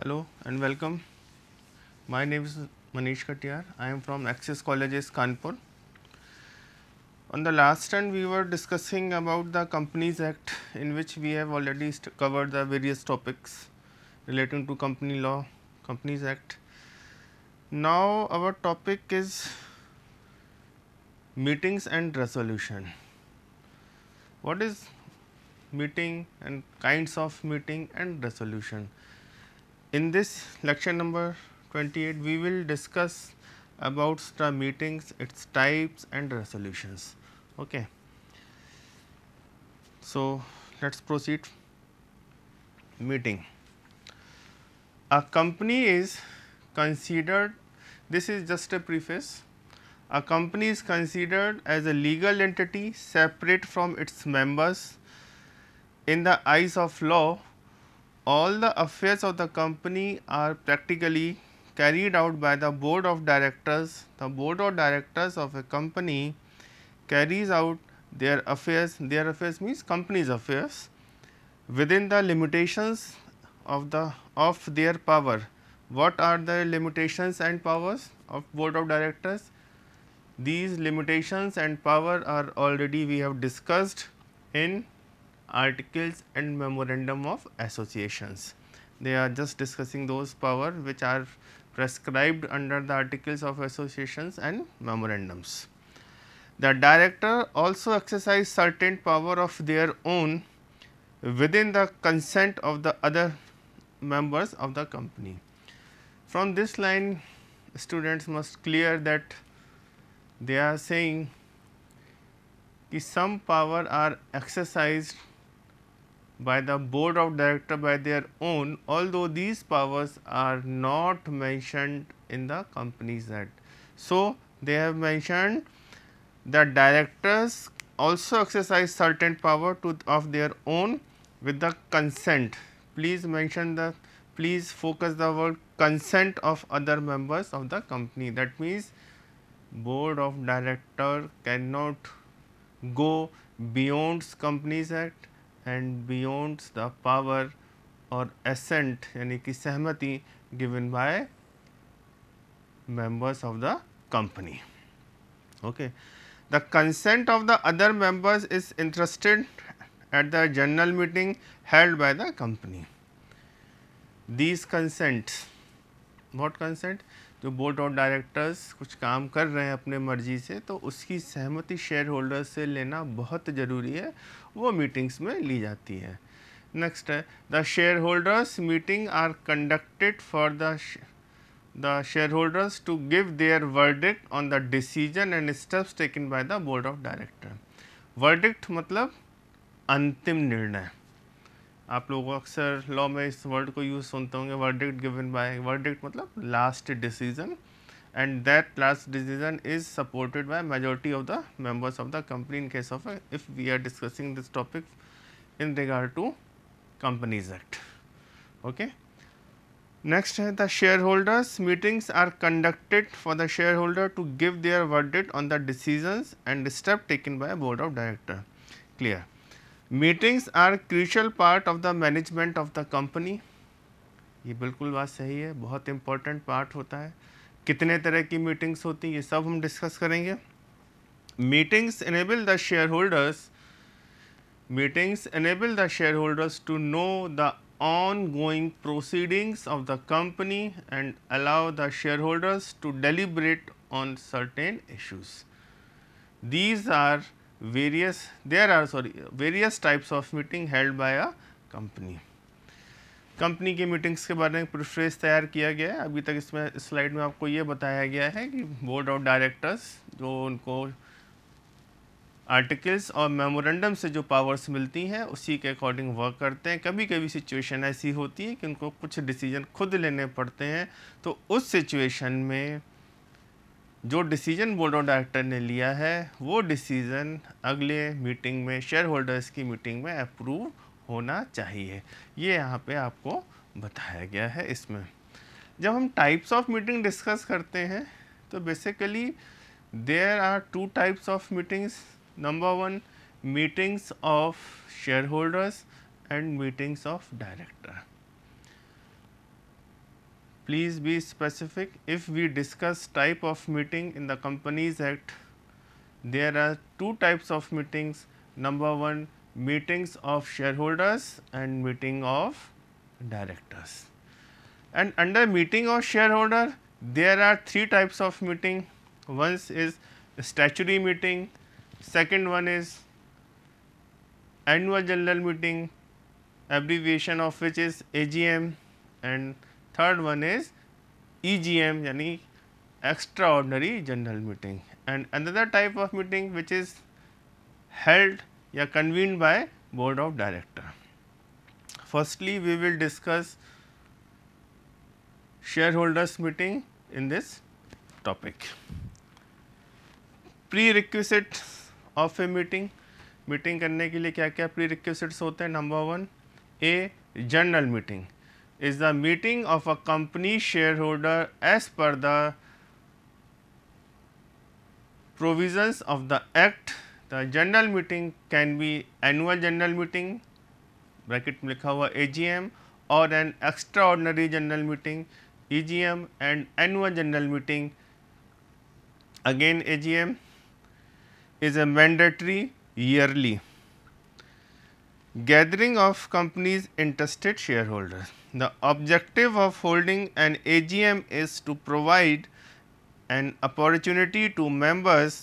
Hello and welcome. My name is Manish Katiyar. I am from Access Colleges, Kanpur. On the last time, we were discussing about the Companies Act, in which we have already covered the various topics relating to company law, Companies Act. Now, our topic is meetings and resolution. What is meeting and kinds of meeting and resolution? In this lecture number 28, we will discuss about the meetings, its types and resolutions. Okay. So, let us proceed. Meeting. A company is considered, this is just a preface, a company is considered as a legal entity separate from its members. In the eyes of law, all the affairs of the company are practically carried out by the board of directors. The board of directors of a company carries out their affairs means company's affairs within the limitations of their power. What are the limitations and powers of board of directors? These limitations and power are already we have discussed in articles and memorandum of associations. They are just discussing those power which are prescribed under the articles of associations and memorandums. The director also exercise certain power of their own within the consent of the other members of the company. From this line, students must clear that they are saying that some power are exercised by the board of director by their own, although these powers are not mentioned in the Companies Act. So, they have mentioned that directors also exercise certain power of their own with the consent. Please mention the, please focus the word consent of other members of the company. That means board of director cannot go beyond Companies Act and beyond the power or assent यानी कि सहमति given by members of the company. Okay. The consent of the other members is interested at the general meeting held by the company. These consents, what consent? जो board of directors कुछ काम कर रहे हैं अपने मर्जी से, तो उसकी सहमति शेयर होल्डर्स से लेना बहुत ज़रूरी है, वो मीटिंग्स में ली जाती है. नेक्स्ट है the shareholders meeting are conducted for the shareholders to give their verdict on the decision and steps taken by the board of director. Verdict मतलब अंतिम निर्णय. आप लोग अक्सर लॉ में इस वर्ड को यूज सुनते होंगे, वर्डिक्ट गिवन बाय. वर्डिक्ट मतलब last decision, and that last decision is supported by majority of the members of the company in case of if we are discussing this topic in regard to companies act. Okay. Next है the shareholders meetings are conducted for the shareholder to give their verdict on the decisions and step taken by board of director. Clear. Meetings are crucial part of the management of the company. ये बिल्कुल बात सही है, बहुत important part होता है. कितने तरह की मीटिंग्स होती हैं ये सब हम डिस्कस करेंगे. Meetings enable the shareholders to know the ongoing proceedings of the company and allow the shareholders to deliberate on certain issues. These are various types of meeting held by a company. Company की meetings के बारे में प्रिफ्रेस तैयार किया गया है. अभी तक इसमें स्लाइड में आपको ये बताया गया है कि बोर्ड ऑफ डायरेक्टर्स जो उनको आर्टिकल्स और मेमोरेंडम से जो पावर्स मिलती हैं उसी के अकॉर्डिंग वर्क करते हैं. कभी कभी सिचुएशन ऐसी होती है कि उनको कुछ डिसीजन खुद लेने पड़ते हैं, तो उस सिचुएशन में जो डिसीजन बोर्ड ऑफ डायरेक्टर ने लिया है वो डिसीजन अगले मीटिंग में, शेयर होल्डर्स की मीटिंग में अप्रूव होना चाहिए. ये यहाँ पे आपको बताया गया है. इसमें जब हम टाइप्स ऑफ मीटिंग डिस्कस करते हैं तो basically there are two types of meetings. Number one, meetings of shareholders and meetings of director. please be specific. If we discuss type of meeting in the Companies Act, there are two types of meetings. Number one, meetings of shareholders and meeting of directors. And under meeting of shareholder, there are three types of meeting. One is statutory meeting, second one is annual general meeting, abbreviation of which is AGM, and third one is EGM, यानी extraordinary general meeting. And another type of meeting which is held या convened by board of director. Firstly, we will discuss shareholders meeting in this topic. Prerequisites of a meeting. Meeting करने के लिए क्या क्या prerequisites होते हैं. Number one, a general meeting is the meeting of a company shareholder as per the provisions of the act. The general meeting can be annual general meeting bracket में लिखा हुआ AGM और an extraordinary general meeting EGM and annual general meeting again AGM is a mandatory yearly gathering of company's interested shareholders. The objective of holding an AGM is to provide an opportunity to members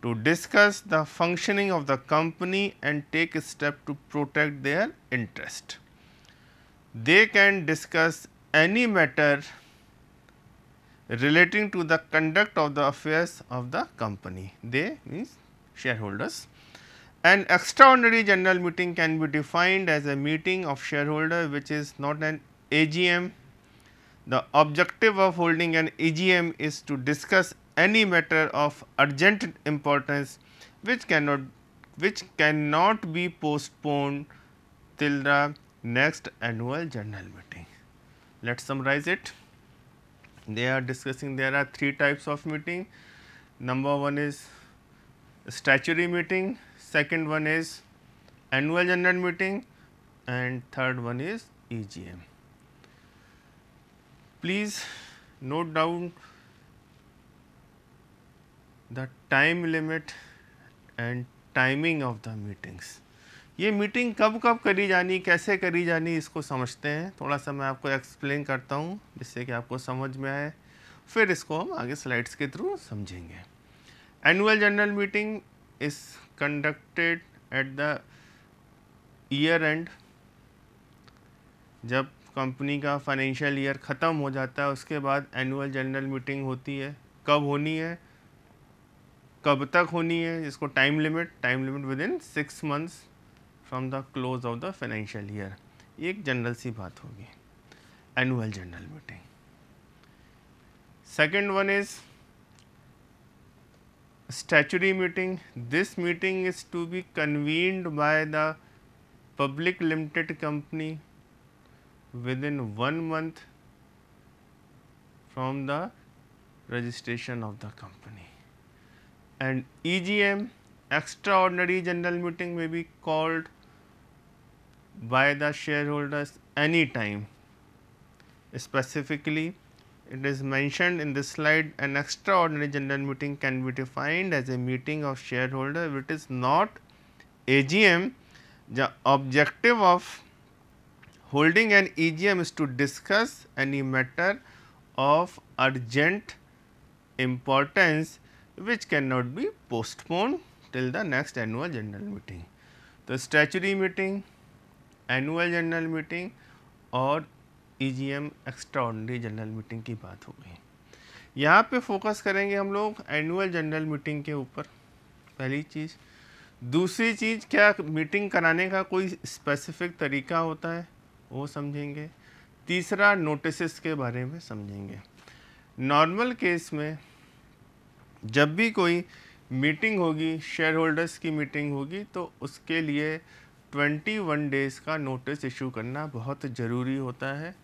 to discuss the functioning of the company and take a step to protect their interest. They can discuss any matter relating to the conduct of the affairs of the company. They means shareholders. An extraordinary general meeting can be defined as a meeting of shareholders which is not an AGM. The objective of holding an AGM is to discuss any matter of urgent importance which cannot be postponed till the next annual general meeting. Let us summarize it. They are discussing there are three types of meeting. Number one is statutory meeting, second one is annual general meeting and third one is EGM. Please note down the time limit and timing of the meetings. ये meeting कब कब करी जानी, कैसे करी जानी, इसको समझते हैं. थोड़ा सा मैं आपको एक्सप्लेन करता हूँ जिससे कि आपको समझ में आए, फिर इसको हम आगे स्लाइड्स के थ्रू समझेंगे. Annual general meeting is conducted at the year end. जब कंपनी का फाइनेंशियल ईयर ख़त्म हो जाता है उसके बाद एनुअल जनरल मीटिंग होती है. कब होनी है, कब तक होनी है, इसको time limit with in 6 months from the close of the financial year. एक जनरल सी बात होगी annual general meeting. Second one is statutory meeting. This meeting is to be convened by the public limited company within 1 month from the registration of the company. And EGM, extraordinary general meeting, may be called by the shareholders any time. Specifically, it is mentioned in this slide, an extraordinary general meeting can be defined as a meeting of shareholders which is not AGM. The objective of holding an EGM is to discuss any matter of urgent importance which cannot be postponed till the next annual general meeting. The statutory meeting, annual general meeting और EGM extraordinary general meeting की बात हो गई. यहाँ पे focus करेंगे हम लोग एनुअल जनरल मीटिंग के ऊपर, पहली चीज़. दूसरी चीज़, क्या मीटिंग कराने का कोई स्पेसिफिक तरीका होता है वो समझेंगे. तीसरा, नोटिसेस के बारे में समझेंगे. नॉर्मल केस में जब भी कोई मीटिंग होगी, शेयर होल्डर्स की मीटिंग होगी, तो उसके लिए 21 डेज़ का नोटिस इशू करना बहुत ज़रूरी होता है.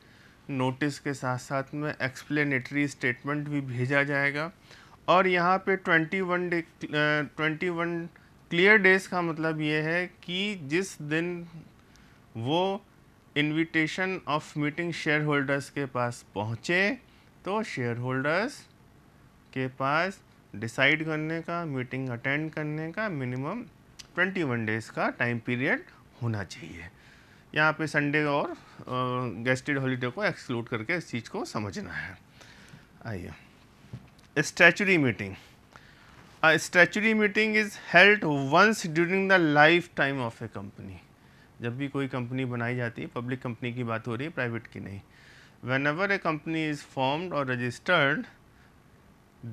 नोटिस के साथ साथ में एक्सप्लेनेटरी स्टेटमेंट भी भेजा जाएगा. और यहाँ पे 21 क्लियर डेज़ का मतलब ये है कि जिस दिन वो invitation of meeting share holders के पास पहुँचे तो शेयर होल्डर्स के पास डिसाइड करने का, मीटिंग अटेंड करने का मिनिमम 21 डेज़ का टाइम पीरियड होना चाहिए। यहाँ पे संडे और गेस्टेड हॉलीडे को एक्सक्लूड करके इस चीज़ को समझना है। आइए, statutory meeting. A statutory meeting is held once during the lifetime of a company. जब भी कोई कंपनी बनाई जाती है, पब्लिक कंपनी की बात हो रही है, प्राइवेट की नहीं। Whenever a company is formed or registered,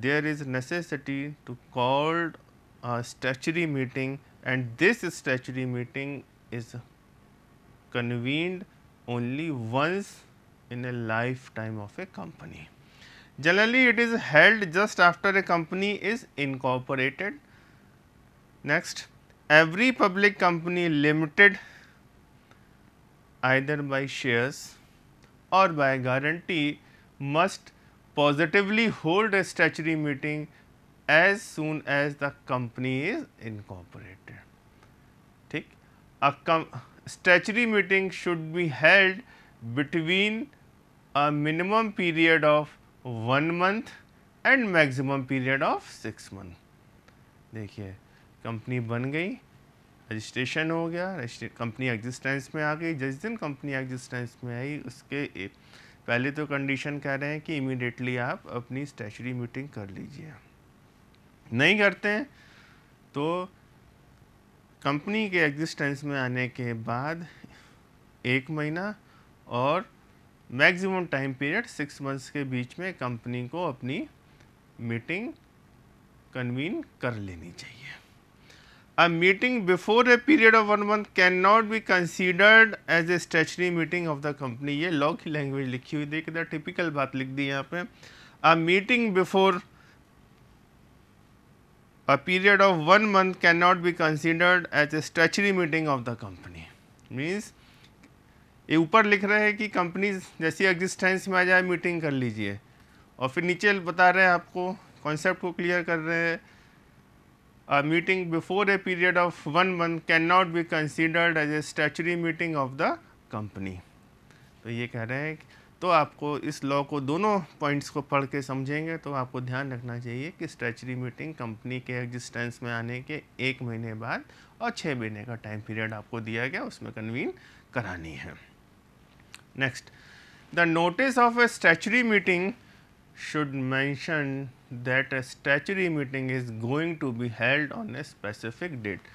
there is necessity to call a statutory meeting, and this statutory meeting is convened only once in a lifetime of a company. Generally, it is held just after a company is incorporated. Next, every public company limited either by shares or by guarantee must positively hold a statutory meeting as soon as the company is incorporated. ठीक, a statutory meeting should be held between a minimum period of 1 month and maximum period of 6 month. देखिए, company बन गई, registration हो गया, company existence में आ गई। जिस दिन कंपनी एग्जिस्टेंस में आई उसके पहले तो कंडीशन कह रहे हैं कि इमीडिएटली आप अपनी स्टैच्यूटरी मीटिंग कर लीजिए। नहीं करते हैं तो कंपनी के एग्जिस्टेंस में आने के बाद 1 महीना और मैक्सिमम टाइम पीरियड 6 मंथ्स के बीच में कंपनी को अपनी मीटिंग कन्वीन कर लेनी चाहिए। A meeting before a period of 1 month can not be considered as a statutory meeting of the company. ये लॉ की लैंग्वेज लिखी हुई, देखिए टिपिकल बात लिख दी यहाँ पे। A meeting before a period of 1 month cannot be considered as a statutory meeting of the company. Means ये ऊपर लिख रहे हैं कि कंपनी जैसी एग्जिस्टेंस में आ जाए मीटिंग कर लीजिए, और फिर नीचे बता रहे हैं आपको, कॉन्सेप्ट को क्लियर कर रहे हैं। A meeting before a period of 1 month can not be considered as a statutory meeting of the company. तो ये कह रहे हैं, तो आपको इस लॉ को दोनों पॉइंट्स को पढ़ के समझेंगे तो आपको ध्यान रखना चाहिए कि स्टैच्यूटरी मीटिंग कंपनी के एग्जिस्टेंस में आने के 1 महीने बाद और 6 महीने का टाइम पीरियड आपको दिया गया, उसमें कन्वीन करानी है। Next, the notice of A statutory meeting should mention that a statutory meeting is going to be held on a specific date.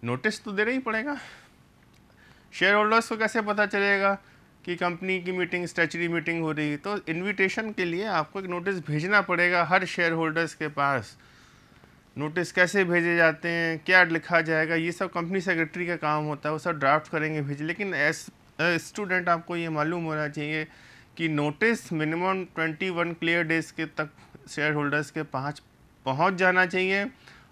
Notice तो देना ही पड़ेगा। शेयर होल्डर्स को कैसे पता चलेगा कि कंपनी की मीटिंग स्टैच्यूटरी मीटिंग हो रही है? तो इनविटेशन के लिए आपको एक नोटिस भेजना पड़ेगा हर शेयर होल्डर्स के पास। नोटिस कैसे भेजे जाते हैं, क्या लिखा जाएगा, ये सब कंपनी सेक्रेटरी का काम होता है, वो सब ड्राफ्ट करेंगे भेजे। लेकिन एज स्टूडेंट आपको ये मालूम होना चाहिए कि नोटिस मिनिमम 21 क्लियर डेज के तक शेयर होल्डर्स के पास पहुंच जाना चाहिए,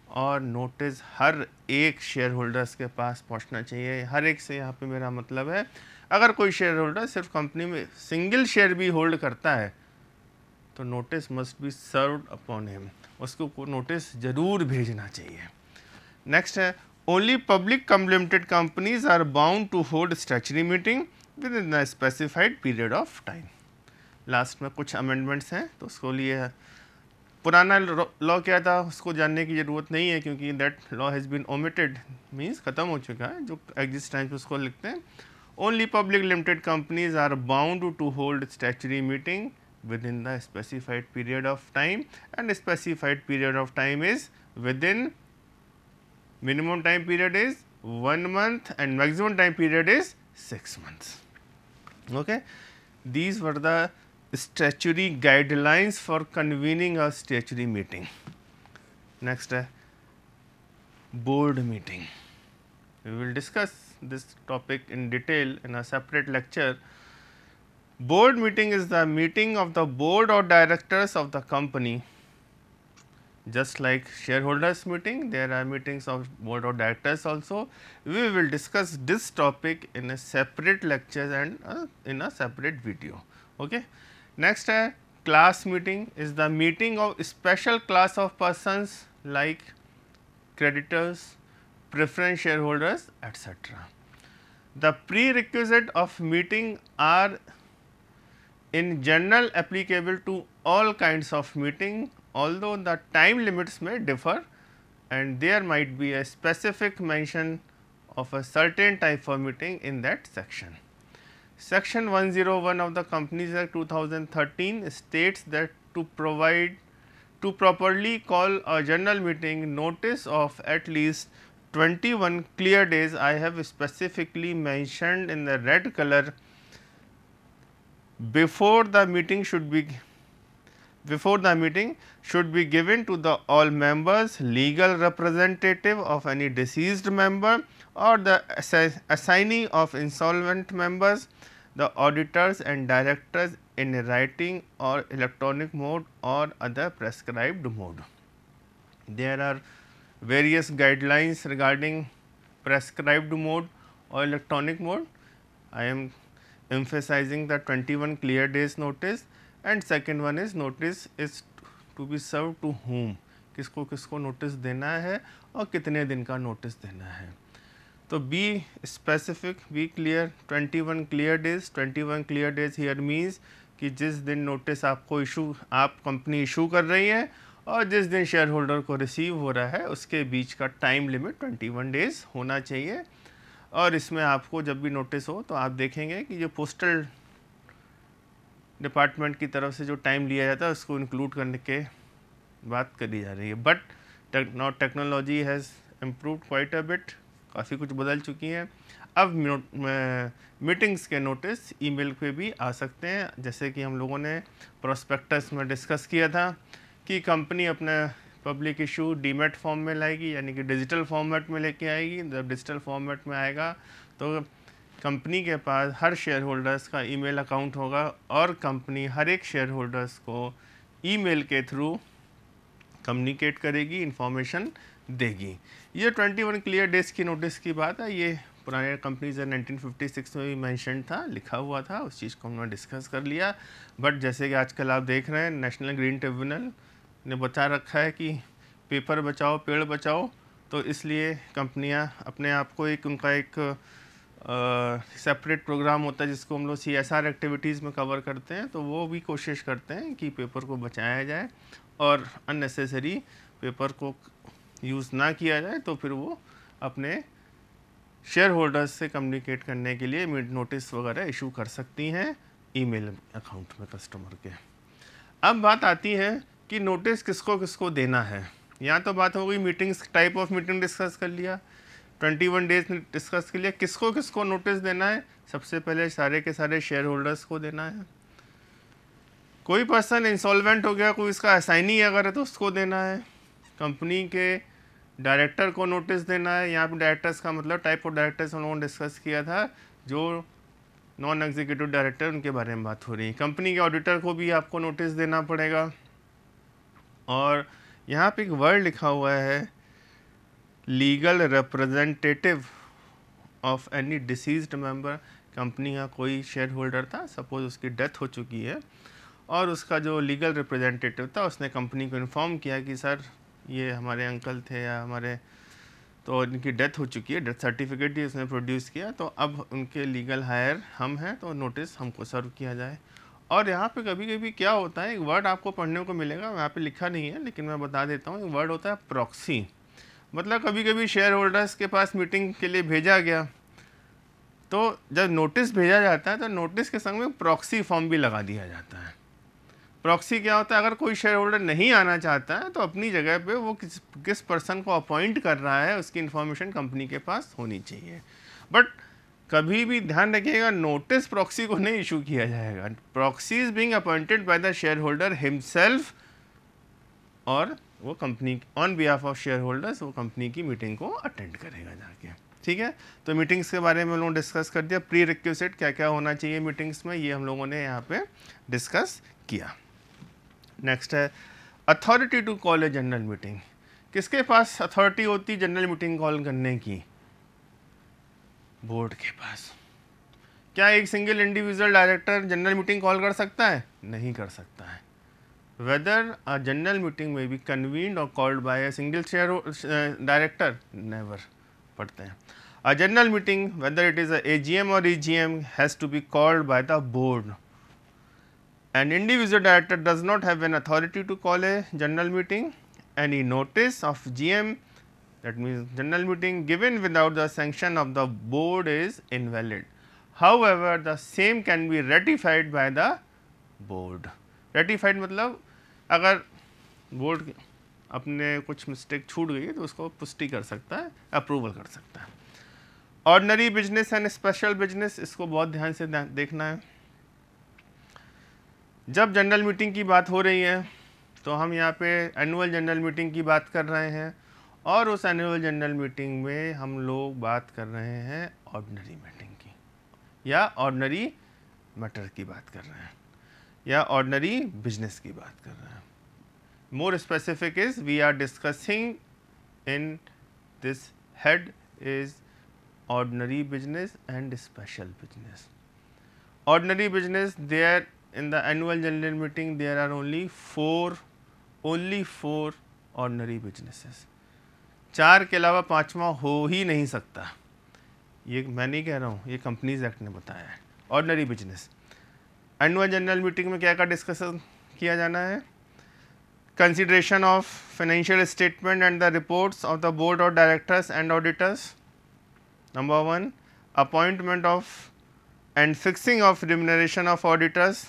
और नोटिस हर एक शेयर होल्डर्स के पास पहुंचना चाहिए। हर एक से यहाँ पे मेरा मतलब है, अगर कोई शेयर होल्डर सिर्फ कंपनी में सिंगल शेयर भी होल्ड करता है तो notice must be served upon him, उसको नोटिस जरूर भेजना चाहिए। नेक्स्ट है, only public limited companies are bound to hold statutory meeting within the specified period of time. Last में कुछ अमेंडमेंट्स हैं तो उसको लिए पुराना लॉ क्या था उसको जानने की ज़रूरत नहीं है, क्योंकि that law has been omitted, means ख़त्म हो चुका है। जो एग्जिस्टेंस उसको लिखते हैं, only public limited companies are bound to hold statutory meeting within the specified period of time, and specified period of time is within, minimum time period is 1 month and maximum time period is 6 months. Okay, these were the statutory guidelines for convening a statutory meeting. Next, board meeting. We will discuss this topic in detail in a separate lecture. Board meeting is the meeting of the board or directors of the company. Just like shareholders meeting, there are meetings of board of directors also. We will discuss this topic in a separate lecture and in a separate video. Okay. Next, class meeting is the meeting of special class of persons like creditors, preference shareholders, etc. The prerequisite of meeting are in general applicable to all kinds of meeting, although the time limits may differ and there might be a specific mention of a certain type of meeting in that section. Section 101 of the Companies Act 2013 states that to properly call a general meeting, notice of at least 21 clear days, I have specifically mentioned in the red color, before the meeting should be given to the all members, legal representative of any deceased member or the assignee of insolvent members, the auditors and directors in writing or electronic mode or other prescribed mode. There are various guidelines regarding prescribed mode or electronic mode. I am emphasizing the 21 clear days notice, and second one is notice is to be served to whom, किसको किसको notice देना है और कितने दिन का notice देना है. तो be specific, be clear. 21 clear days, 21 clear days here means कि जिस दिन नोटिस आपको आप कंपनी इशू कर रही है और जिस दिन शेयर होल्डर को रिसीव हो रहा है उसके बीच का टाइम लिमिट 21 डेज होना चाहिए. और इसमें आपको जब भी नोटिस हो तो आप देखेंगे कि जो पोस्टल डिपार्टमेंट की तरफ से जो टाइम लिया जाता है उसको इंक्लूड करने के बात करी जा रही है. But now technology has improved quite a bit, काफ़ी कुछ बदल चुकी हैं. अब मीटिंग्स के नोटिस ईमेल पे भी आ सकते हैं, जैसे कि हम लोगों ने प्रोस्पेक्टस में डिस्कस किया था कि कंपनी अपना पब्लिक इशू डीमेट फॉर्म में लाएगी, यानी कि डिजिटल फॉर्मेट में लेके आएगी. जब डिजिटल फॉर्मेट में आएगा तो कंपनी के पास हर शेयर होल्डर्स का ईमेल अकाउंट होगा और कंपनी हर एक शेयर होल्डर्स को ईमेल के थ्रू कम्युनिकेट करेगी, इंफॉर्मेशन देगी. ये 21 क्लियर डेज की नोटिस की बात है. ये पुराने कंपनीज 1956 में भी मेंशन था, लिखा हुआ था, उस चीज़ को हमने डिस्कस कर लिया. बट जैसे कि आजकल आप देख रहे हैं नेशनल ग्रीन ट्रिब्यूनल ने बता रखा है कि पेपर बचाओ पेड़ बचाओ, तो इसलिए कंपनियां अपने आप को उनका एक सेपरेट प्रोग्राम होता है जिसको हम लोग CSR एक्टिविटीज़ में कवर करते हैं. तो वो भी कोशिश करते हैं कि पेपर को बचाया जाए और अननेसेसरी पेपर को यूज़ ना किया जाए. तो फिर वो अपने शेयर होल्डर्स से कम्युनिकेट करने के लिए नोटिस वगैरह इशू कर सकती हैं ईमेल अकाउंट में कस्टमर के. अब बात आती है कि नोटिस किसको किसको देना है. यहाँ तो बात हो गई meetings, type of meeting discuss कर लिया, 21 डेज डिस्कस कर लिया. किसको किसको नोटिस देना है? सबसे पहले सारे के सारे शेयर होल्डर्स को देना है. कोई पर्सन इंसॉल्वेंट हो गया, कोई इसका असाइनी अगर है तो उसको देना है. कंपनी के डायरेक्टर को नोटिस देना है. यहाँ पे डायरेक्टर्स का मतलब टाइप ऑफ डायरेक्टर्स हम लोगों ने डिस्कस किया था, जो नॉन एग्जीक्यूटिव डायरेक्टर उनके बारे में बात हो रही है. कंपनी के ऑडिटर को भी आपको नोटिस देना पड़ेगा. और यहाँ पे एक वर्ड लिखा हुआ है, legal representative of any deceased member. Company का कोई शेयर होल्डर था, सपोज उसकी डेथ हो चुकी है और उसका जो लीगल रिप्रेजेंटेटिव था उसने कंपनी को इन्फॉर्म किया कि सर ये हमारे अंकल थे या हमारे, तो इनकी डेथ हो चुकी है, डेथ सर्टिफिकेट ही उसने प्रोड्यूस किया, तो अब उनके लीगल हायर हम हैं, तो नोटिस हमको सर्व किया जाए. और यहाँ पे कभी कभी क्या होता है, एक वर्ड आपको पढ़ने को मिलेगा, यहाँ पे लिखा नहीं है लेकिन मैं बता देता हूँ. एक वर्ड होता है प्रॉक्सी. मतलब कभी कभी शेयर होल्डर्स के पास मीटिंग के लिए भेजा गया, तो जब नोटिस भेजा जाता है तो नोटिस के संग में प्रॉक्सी फॉर्म भी लगा दिया जाता है. प्रॉक्सी क्या होता है? अगर कोई शेयर होल्डर नहीं आना चाहता है तो अपनी जगह पे वो किस पर्सन को अपॉइंट कर रहा है उसकी इन्फॉर्मेशन कंपनी के पास होनी चाहिए. बट कभी भी ध्यान रखिएगा, नोटिस प्रॉक्सी को नहीं इशू किया जाएगा. Proxy is being appointed by the share holder himself, और वो company on behalf of share holders वो कंपनी की मीटिंग को अटेंड करेगा जाके. ठीक है, तो मीटिंग्स के बारे में हम लोगों ने डिस्कस कर दिया. प्री रिक्विजिट क्या क्या होना चाहिए मीटिंग्स में, ये हम लोगों ने यहाँ पे डिस्कस किया. नेक्स्ट है authority to call a general meeting. किसके पास अथॉरिटी होती जनरल मीटिंग कॉल करने की? बोर्ड के पास. क्या एक single individual director general meeting call कर सकता है? नहीं कर सकता है. Whether a general meeting may be convened और called by a single share director, never, पढ़ते हैं. A general meeting, whether it is a AGM or EGM, has to be called by the board. An individual director does not have an authority to call a general meeting. Any notice of GM, that means general meeting, given without the sanction of the board is invalid. However, the same can be ratified by the board. Ratified मतलब अगर board अपने कुछ mistake छूट गई है तो उसको पुष्टि कर सकता है, अप्रूवल कर सकता है. Ordinary business and special business, इसको बहुत ध्यान से देखना है. जब जनरल मीटिंग की बात हो रही है तो हम यहाँ पे एनुअल जनरल मीटिंग की बात कर रहे हैं, और उस एनुअल जनरल मीटिंग में हम लोग बात कर रहे हैं ऑर्डिनरी मीटिंग की, या ऑर्डिनरी मैटर की बात कर रहे हैं, या ऑर्डिनरी बिजनेस की बात कर रहे हैं. More specific is we are discussing in this head is ordinary business and special business. Ordinary business, there in the annual general meeting there are only four ordinary businesses. 4 के अलावा पांचवा हो ही नहीं सकता. ये मैं नहीं कह रहा हूँ, ये कंपनीज एक्ट ने बताया है. Ordinary business annual general meeting में क्या डिस्कशन किया जाना है? Consideration of financial statement and the reports of the board of directors and auditors. Number 1, appointment of and fixing of remuneration of auditors,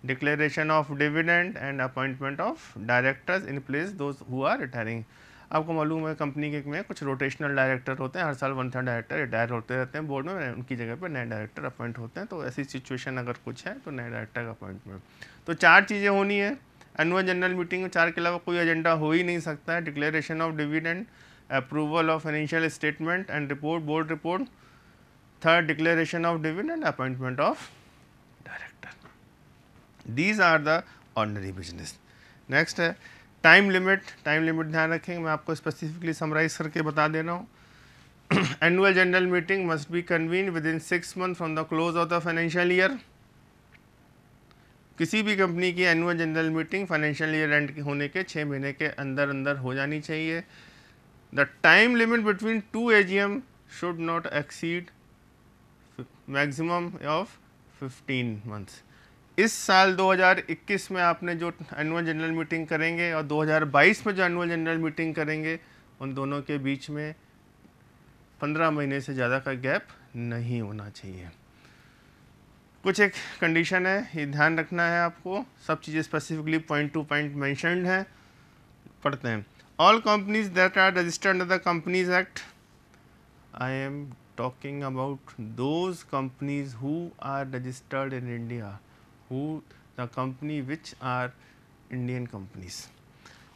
declaration of dividend and appointment of directors in place those who are retiring. आपको मालूम है company के में कुछ rotational director होते हैं, हर साल 1/3 director retire होते रहते हैं बोर्ड में, उनकी जगह पर नए डायरेक्टर अपॉइंट होते हैं. तो ऐसी सिचुएशन अगर कुछ है तो नए डायरेक्टर का अपॉइंटमेंट. तो 4 चीज़ें होनी है एनुअल जनरल मीटिंग में. 4 के अलावा कोई एजेंडा हो ही नहीं सकता है. Declaration of dividend, approval of financial statement and report, board report. Third, declaration of dividend, appointment of director. These are the ordinary business. Next है टाइम लिमिट. टाइम लिमिट ध्यान रखेंगे, मैं आपको स्पेसिफिकली समराइज करके बता दे रहा हूँ. Annual general meeting must be convene with in 6 months from the close of the financial year. किसी भी कंपनी की annual general meeting financial year and होने के 6 महीने के अंदर अंदर हो जानी चाहिए. The time limit between 2 AGM should not exceed maximum of 15 months. इस साल 2021 में आपने जो एनुअल जनरल मीटिंग करेंगे और 2022 में जो एनुअल जनरल मीटिंग करेंगे, उन दोनों के बीच में 15 महीने से ज़्यादा का गैप नहीं होना चाहिए. कुछ एक कंडीशन है, ये ध्यान रखना है आपको. सब चीज़ें specifically point two point mentioned हैं. पढ़ते हैं. All companies that are registered under the Companies Act, I am talking about those companies who are registered in India, the company which are Indian companies.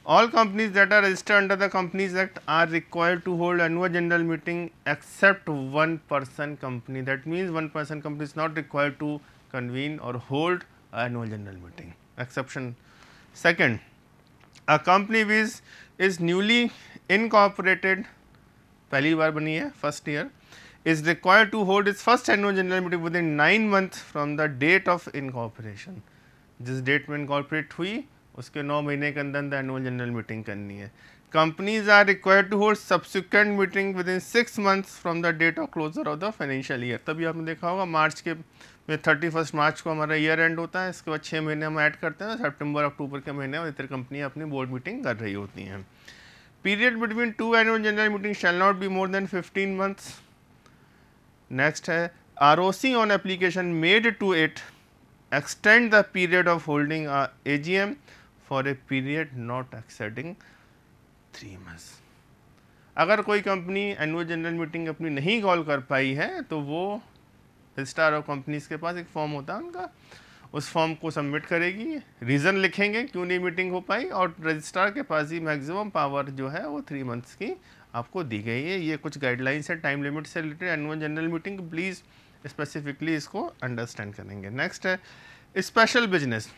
All companies that are registered under the Companies Act are required to hold annual general meeting except one person company. That means one person company is not required to convene or hold annual general meeting. Exception. Second, a company which is newly incorporated, पहली बार बनी है, first year, is required to hold its first annual general meeting within 9 months from the date of incorporation. जिस date में incorporate हुई उसके 9 महीने के अंदर अंदर एनुअल जनरल मीटिंग करनी है. Companies are required to hold subsequent meeting within 6 months from the date of closure of the financial year. तभी आपने देखा होगा मार्च के में 31 मार्च को हमारा ईयर एंड होता है. इसके बाद 6 महीने हम ऐड करते हैं, सितंबर अक्टूबर के महीने में इतनी कंपनियाँ अपनी बोर्ड मीटिंग कर रही होती हैं. Period between 2 annual general meeting shall not be more than 15 months. Next है ROC on application made to it extend the period of holding AGM for a period not exceeding 3 months. अगर कोई company annual general meeting अपनी नहीं call कर पाई है तो वो registrar of companies के पास एक फॉर्म होता है उनका, उस फॉर्म को सबमिट करेगी, रीज़न लिखेंगे क्यों नहीं मीटिंग हो पाई, और रजिस्ट्रार के पास ही मैक्सिमम पावर जो है वो 3 months की आपको दी गई है. ये कुछ गाइडलाइंस है टाइम लिमिट से related annual general meeting, please specifically इसको अंडरस्टैंड करेंगे. नेक्स्ट है स्पेशल बिजनेस.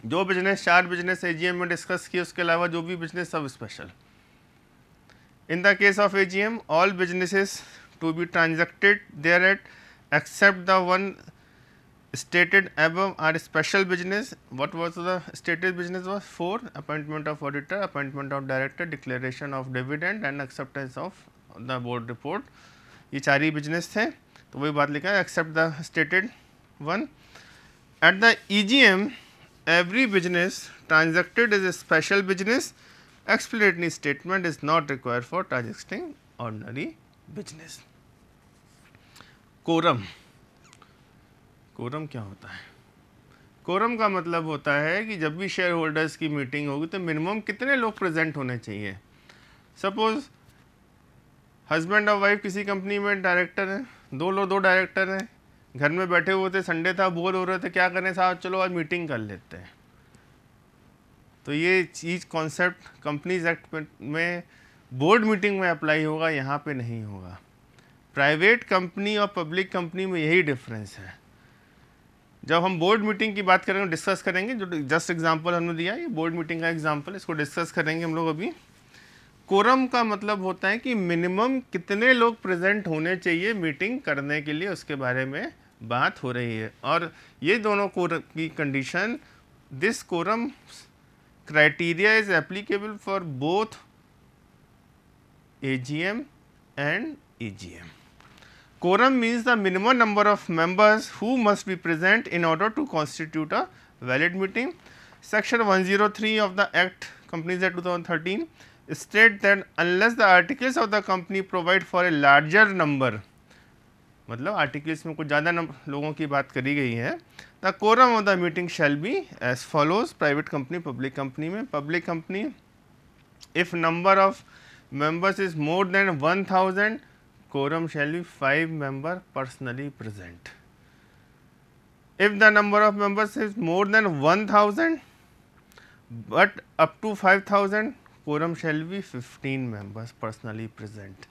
जो बिजनेस 4 बिजनेस AGM में डिस्कस किए, उसके अलावा जो भी बिजनेस सब special. In the case of AGM all businesses to be transacted there at except the one stated above are special business. What was the stated business was 4, appointment of auditor, appointment of director, declaration of dividend and acceptance of the board report. ये 4 ही business थे, तो वही बात लिखा है except the stated one. At the EGM every business transacted is a special business. Explanatory statement is not required for transacting ordinary business. Quorum, quorum क्या होता है? कोरम का मतलब होता है कि जब भी शेयर होल्डर्स की मीटिंग होगी तो मिनिमम कितने लोग प्रेजेंट होने चाहिए. सपोज हस्बैंड और वाइफ किसी कंपनी में डायरेक्टर हैं, दो डायरेक्टर हैं, घर में बैठे हुए थे, संडे था, बोर हो रहे थे, क्या करें साहब, चलो आज मीटिंग कर लेते हैं. तो ये चीज़ कॉन्सेप्ट कंपनीज एक्ट में बोर्ड मीटिंग में अप्लाई होगा, यहाँ पे नहीं होगा. प्राइवेट कंपनी और पब्लिक कंपनी में यही डिफरेंस है. जब हम बोर्ड मीटिंग की बात करेंगे, डिस्कस करेंगे, जो जस्ट एग्जांपल हमने दिया, ये बोर्ड मीटिंग का एग्जांपल, इसको डिस्कस करेंगे हम लोग अभी. कोरम का मतलब होता है कि मिनिमम कितने लोग प्रेजेंट होने चाहिए मीटिंग करने के लिए, उसके बारे में बात हो रही है. और ये दोनों कोरम की condition, this quorum criteria is applicable for both AGM and EGM. Quorum means the minimum number of members who must be present in order to constitute a valid meeting. Section 103 of the Act, Companies Act 2013 state that unless the articles of the company provide for a larger number, मतलब articles में कुछ ज़्यादा लोगों की बात करी गई है, the quorum of the meeting shall be as follows. Private company, public company में, public company if number of members is more than 1000, quorum shall be 5 member personally present. If the number of members is more than 1000 but up to 5000, quorum shall be 15 members personally present.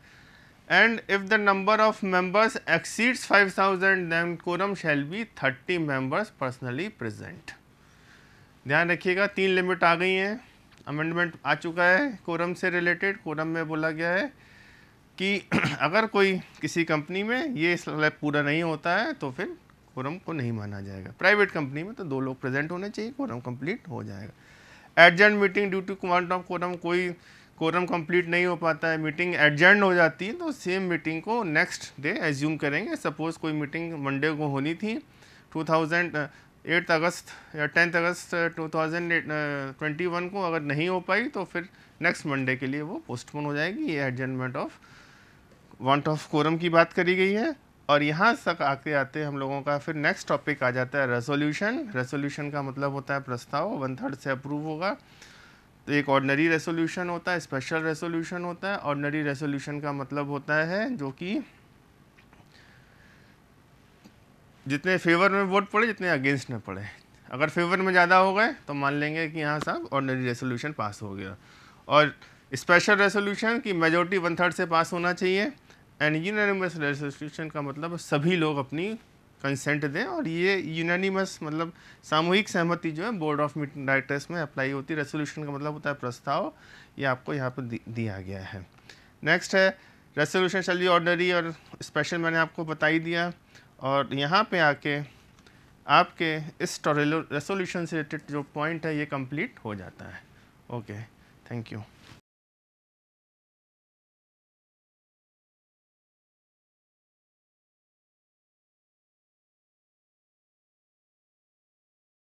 And if the number of members exceeds 5000, then quorum shall be 30 members personally present. ध्यान रखिएगा, 3 limit आ गई हैं, amendment आ चुका है quorum से related. Quorum में बोला गया है कि अगर कोई किसी कंपनी में ये स्लैब पूरा नहीं होता है तो फिर कोरम को नहीं माना जाएगा. प्राइवेट कंपनी में तो 2 लोग प्रेजेंट होने चाहिए, कोरम कंप्लीट हो जाएगा. Adjourn meeting due to quantum of quorum, कोई कोरम कंप्लीट नहीं हो पाता है, मीटिंग एडजर्न हो जाती है, तो सेम मीटिंग को नेक्स्ट डे एज्यूम करेंगे. सपोज कोई मीटिंग मंडे को होनी थी 8 अगस्त या 10 अगस्त 2021 को, अगर नहीं हो पाई तो फिर नेक्स्ट मंडे के लिए वो पोस्टपोन हो जाएगी. ये adjournment of want of quorum की बात करी गई है. और यहाँ तक आते आते हम लोगों का फिर नेक्स्ट टॉपिक आ जाता है रेसोल्यूशन. रेसोल्यूशन का मतलब होता है प्रस्ताव, 1/3 से अप्रूव होगा. तो एक ऑर्डिनरी रेसोल्यूशन होता है, स्पेशल रेसोल्यूशन होता है. ऑर्डिनरी रेसोल्यूशन का मतलब होता है जो कि जितने फेवर में वोट पड़े, जितने अगेंस्ट में पड़े. अगर फेवर में ज़्यादा हो गए तो मान लेंगे कि यहाँ साहब ऑर्डिनरी रेसोल्यूशन पास हो गया. और स्पेशल रेसोल्यूशन की मेजॉरिटी 1/3 से पास होना चाहिए. एंड यूनानिमस रेसोल्यूशन का मतलब सभी लोग अपनी कंसेंट दें. और ये यूनानिमस मतलब सामूहिक सहमति जो है बोर्ड ऑफ मीटिंग डायरेक्टर्स में अप्लाई होती है. रेसोल्यूशन का मतलब होता है प्रस्ताव. ये आपको यहाँ पर दिया गया है. नेक्स्ट है रेसोल्यूशन शैल बी ऑर्डिनरी और स्पेशल, मैंने आपको बता ही दिया. और यहाँ पे आके आपके इस रेसोल्यूशन से रिलेटेड जो पॉइंट है ये कंप्लीट हो जाता है. Okay, thank you.